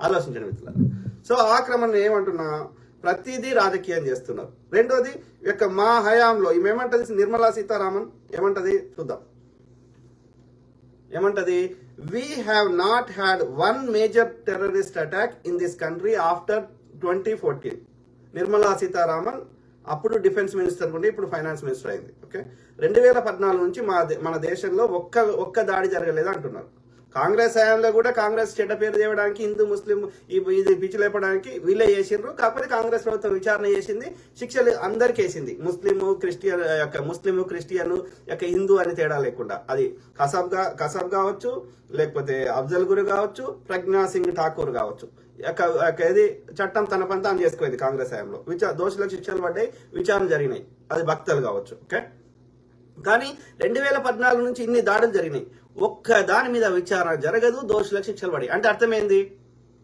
ఆలోచించండి మిత్రులారా. సో ఆ క్రమంలో ఏమంటున్నా, ప్రతిదీ రాజకీయం చేస్తున్నారు. రెండోది యొక్క మా హయాంలో ఏమంటది నిర్మలా సీతారామన్ ఏమంటది చూద్దాం. ఏమంటది, we have not had one major terrorist attack in this country after 2014. Nirmala Sitharaman అప్పుడు డిఫెన్స్ మినిస్టర్ ఉండి ఇప్పుడు ఫైనాన్స్ మినిస్టర్ అయింది. ఓకే, 2014 నుంచి మన దేశంలో ఒక్క దాడి జరగలేదు అంటున్నారు. కాంగ్రెస్ హయాంలో కూడా కాంగ్రెస్ చెడ్డ పేరు తేవడానికి, హిందూ ముస్లిం ఇది పిచ్చిలేపడానికి వీళ్ళే చేసిండ్రు. కాకపోతే కాంగ్రెస్ ప్రభుత్వం విచారణ చేసింది, శిక్షలు అందరికీ వేసింది. ముస్లిం క్రిస్టియన్ హిందూ అని తేడా లేకుండా. అది కసబ్ కావచ్చు, లేకపోతే అఫ్జల్ గురు కావచ్చు, ప్రజ్ఞా సింగ్ ఠాకూర్ కావచ్చు. ఇది చట్టం తన పని తాను చేసుకుంది కాంగ్రెస్ హయాంలో. దోషులకు శిక్షలు పడ్డాయి, విచారణ జరిగినాయి. అది భక్తులు కావచ్చు. ఓకే, కానీ 2014 నుంచి ఇన్ని దాడులు జరిగినాయి, ఒక్క దాని మీద విచారణ జరగదు, దోషులకు శిక్షలు పడి. అంటే అర్థమైంది,